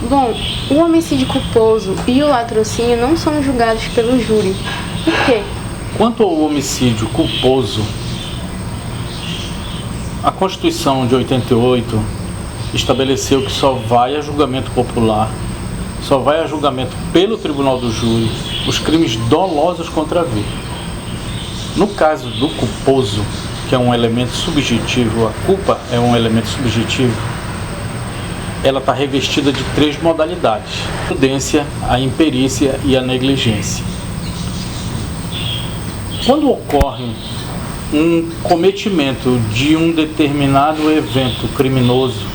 Bom, o homicídio culposo e o latrocínio não são julgados pelo júri. Por quê? Quanto ao homicídio culposo, a Constituição de 88 estabeleceu que só vai a julgamento popular, só vai a julgamento pelo tribunal do júri os crimes dolosos contra a vida. No caso do culposo, que é um elemento subjetivo, a culpa é um elemento subjetivo, ela está revestida de 3 modalidades: a prudência, a imperícia e a negligência. Quando ocorre um cometimento de um determinado evento criminoso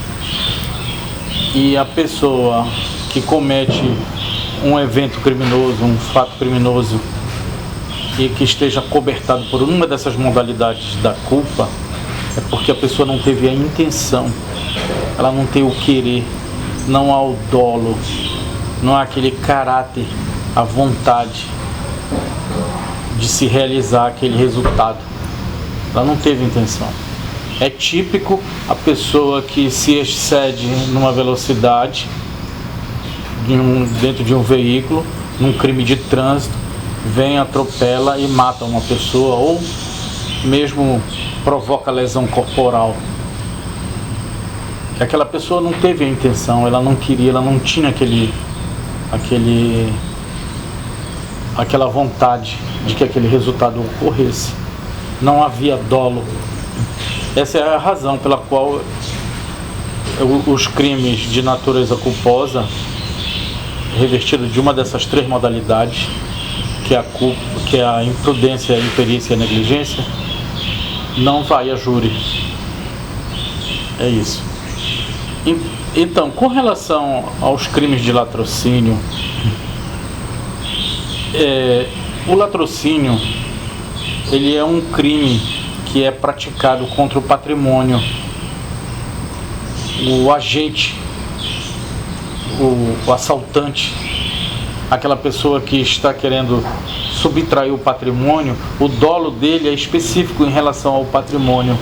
e a pessoa que comete um evento criminoso, um fato criminoso, e que esteja cobertado por uma dessas modalidades da culpa, é porque a pessoa não teve a intenção, ela não tem o querer, não há o dolo, não há aquele caráter, a vontade de se realizar aquele resultado. Ela não teve intenção. É típico a pessoa que se excede numa velocidade dentro de um veículo, num crime de trânsito, vem, atropela e mata uma pessoa, ou mesmo provoca lesão corporal. Aquela pessoa não teve a intenção, ela não queria, ela não tinha aquela vontade de que aquele resultado ocorresse. Não havia dolo. Essa é a razão pela qual os crimes de natureza culposa, revestidos de uma dessas 3 modalidades, que é a imprudência, a imperícia e a negligência, não vai a júri. É isso. Então, com relação aos crimes de latrocínio, o latrocínio, ele é um crime que é praticado contra o patrimônio. O agente, o assaltante, aquela pessoa que está querendo subtrair o patrimônio, o dolo dele é específico em relação ao patrimônio.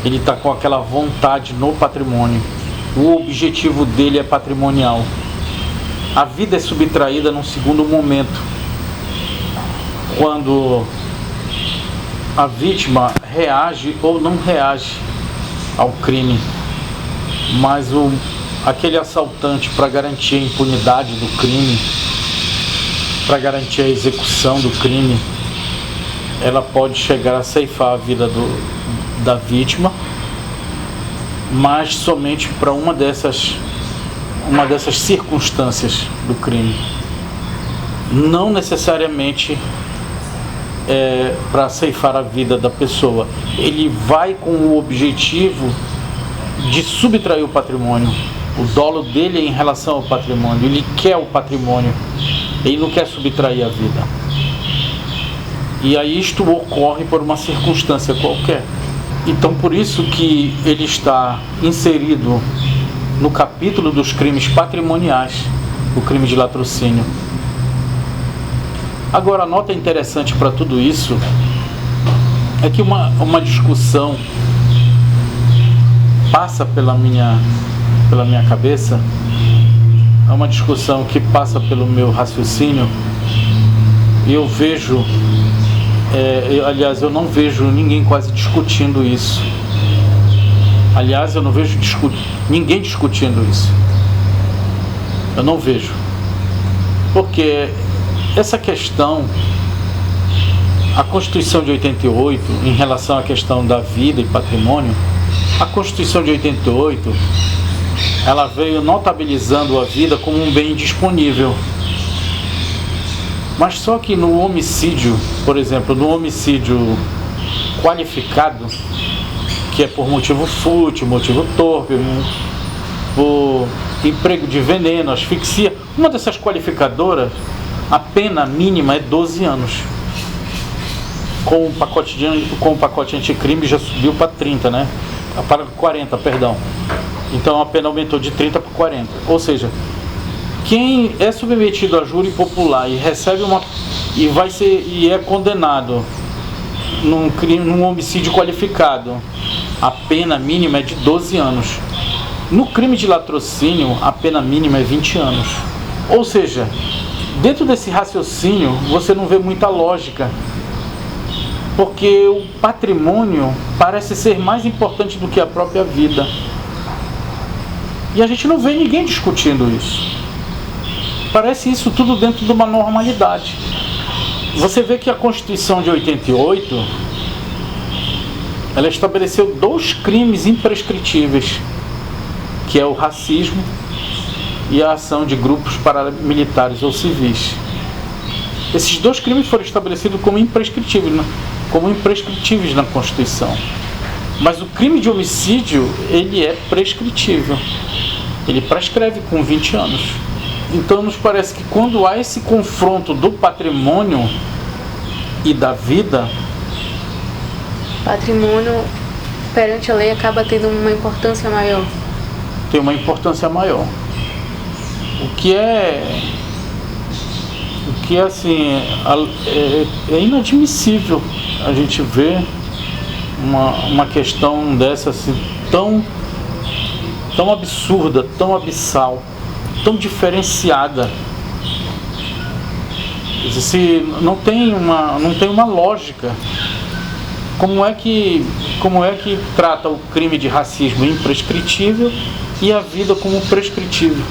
Ele está com aquela vontade no patrimônio. O objetivo dele é patrimonial. A vida é subtraída num segundo momento, quando a vítima reage ou não reage ao crime. Mas aquele assaltante, para garantir a impunidade do crime, para garantir a execução do crime, ela pode chegar a ceifar a vida da vítima, mas somente para uma dessas circunstâncias do crime. Não necessariamente para ceifar a vida da pessoa. Ele vai com o objetivo de subtrair o patrimônio. O dolo dele é em relação ao patrimônio. Ele quer o patrimônio. Ele não quer subtrair a vida. E aí isto ocorre por uma circunstância qualquer. Então, por isso que ele está inserido no capítulo dos crimes patrimoniais, o crime de latrocínio. Agora, a nota interessante para tudo isso é que uma discussão passa pela minha cabeça, é uma discussão que passa pelo meu raciocínio, e eu vejo, aliás, eu não vejo ninguém quase discutindo isso. Aliás, eu não vejo ninguém discutindo isso. Eu não vejo. Porque essa questão, a Constituição de 88, em relação à questão da vida e patrimônio, a Constituição de 88, ela veio notabilizando a vida como um bem disponível. Mas só que no homicídio, por exemplo, no homicídio qualificado, que é por motivo fútil, motivo torpe, por emprego de veneno, asfixia, uma dessas qualificadoras, a pena mínima é 12 anos. Com o pacote anticrime já subiu para 30, né? Para 40, perdão. Então a pena aumentou de 30 para 40. Ou seja, quem é submetido a júri popular e recebe e é condenado num homicídio qualificado, a pena mínima é de 12 anos. No crime de latrocínio, a pena mínima é 20 anos. Ou seja, dentro desse raciocínio, você não vê muita lógica. Porque o patrimônio parece ser mais importante do que a própria vida. E a gente não vê ninguém discutindo isso. Parece isso tudo dentro de uma normalidade. Você vê que a Constituição de 88, ela estabeleceu 2 crimes imprescritíveis, que é o racismo e a ação de grupos paramilitares ou civis. Esses 2 crimes foram estabelecidos como imprescritíveis na Constituição. Mas o crime de homicídio, ele é prescritível. Ele prescreve com 20 anos. Então nos parece que quando há esse confronto do patrimônio e da vida, patrimônio perante a lei acaba tendo uma importância maior. Tem uma importância maior. O que assim, é inadmissível a gente ver uma questão dessa assim, tão absurda, tão abissal, tão diferenciada. Se não tem uma lógica. Como é que trata o crime de racismo imprescritível e a vida como prescritível?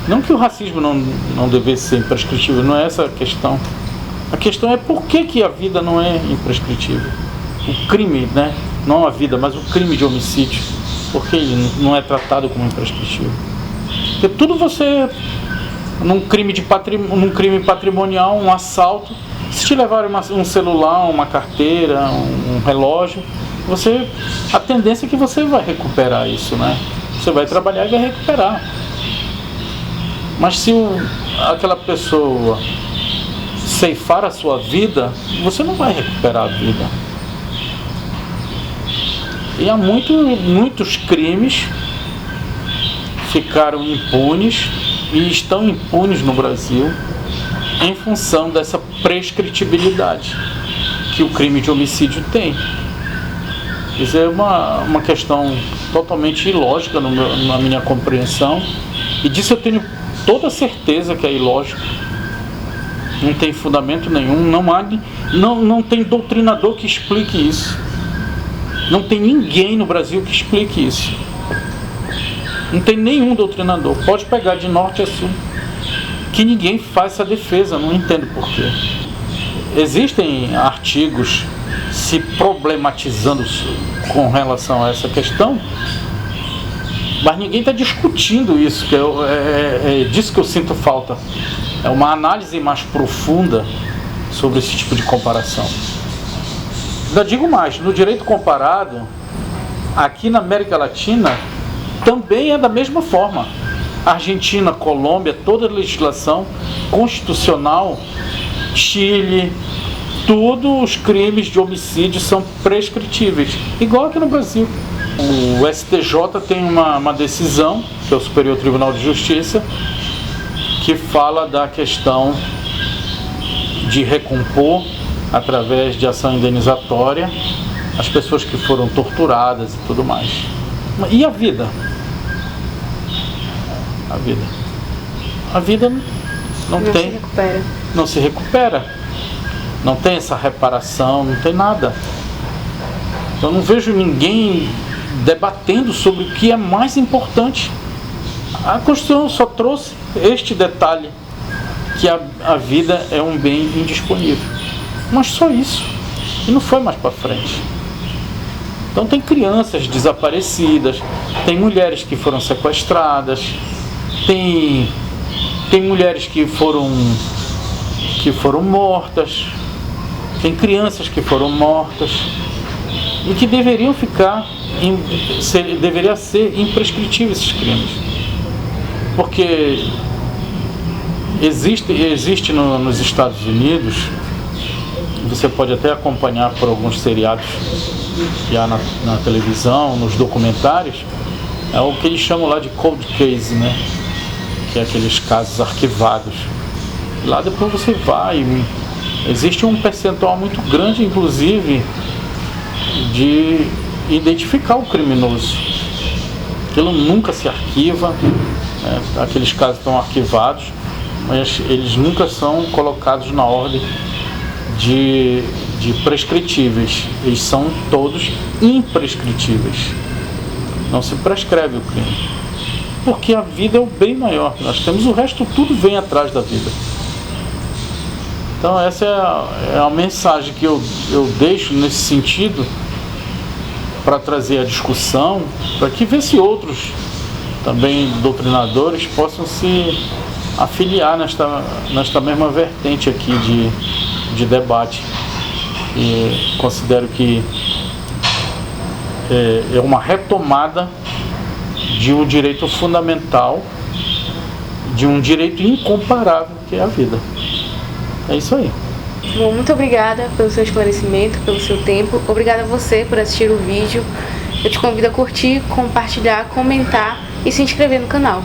Não que o racismo não devesse ser imprescritível, não é essa a questão. A questão é por que a vida não é imprescritível. O crime, né? Não a vida, mas o crime de homicídio. Por que ele não é tratado como imprescritível? Porque tudo você, num crime patrimonial, um assalto, se te levarem um celular, uma carteira, um relógio, a tendência é que você vai recuperar isso, né? Você vai trabalhar e vai recuperar. Mas se aquela pessoa ceifar a sua vida, você não vai recuperar a vida. E há muitos crimes ficaram impunes e estão impunes no Brasil em função dessa prescritibilidade que o crime de homicídio tem. Isso é uma questão totalmente ilógica na minha compreensão, e disso eu tenho toda certeza que é ilógico. Não tem fundamento nenhum, não tem doutrinador que explique isso. Não tem ninguém no Brasil que explique isso. Não tem nenhum doutrinador. Pode pegar de norte a sul, que ninguém faz essa defesa, não entendo porquê. Existem artigos se problematizando com relação a essa questão, mas ninguém está discutindo isso, que é disso que eu sinto falta. É uma análise mais profunda sobre esse tipo de comparação. Ainda digo mais, no direito comparado, aqui na América Latina, também é da mesma forma. Argentina, Colômbia, toda a legislação constitucional, Chile, todos os crimes de homicídio são prescritíveis, igual aqui no Brasil. O STJ tem uma decisão, que é o Superior Tribunal de Justiça, que fala da questão de recompor, através de ação indenizatória, as pessoas que foram torturadas e tudo mais. E a vida? A vida não se recupera. Não tem essa reparação, não tem nada. Eu não vejo ninguém debatendo sobre o que é mais importante. A Constituição só trouxe este detalhe, que a vida é um bem indisponível. Mas só isso. E não foi mais para frente. Então tem crianças desaparecidas, tem mulheres que foram sequestradas, tem mulheres que foram mortas, tem crianças que foram mortas e que deveriam deveria ser imprescritível esses crimes. Porque existe nos Estados Unidos, você pode até acompanhar por alguns seriados já na televisão, nos documentários, é o que eles chamam lá de cold case, né? Que é aqueles casos arquivados. Lá depois você vai, existe um percentual muito grande, inclusive, de identificar o criminoso. aquilo nunca se arquiva, né? Aqueles casos estão arquivados, mas eles nunca são colocados na ordem de prescritíveis. Eles são todos imprescritíveis. Não se prescreve o crime, porque a vida é o bem maior que nós temos, o resto tudo vem atrás da vida. Então essa é a mensagem que eu deixo nesse sentido, para trazer a discussão, para que ver se outros também doutrinadores possam se afiliar nesta mesma vertente aqui de debate. E considero que é uma retomada de um direito fundamental, de um direito incomparável, que é a vida. É isso aí. Bom, muito obrigada pelo seu esclarecimento, pelo seu tempo. Obrigada a você por assistir o vídeo. Eu te convido a curtir, compartilhar, comentar e se inscrever no canal.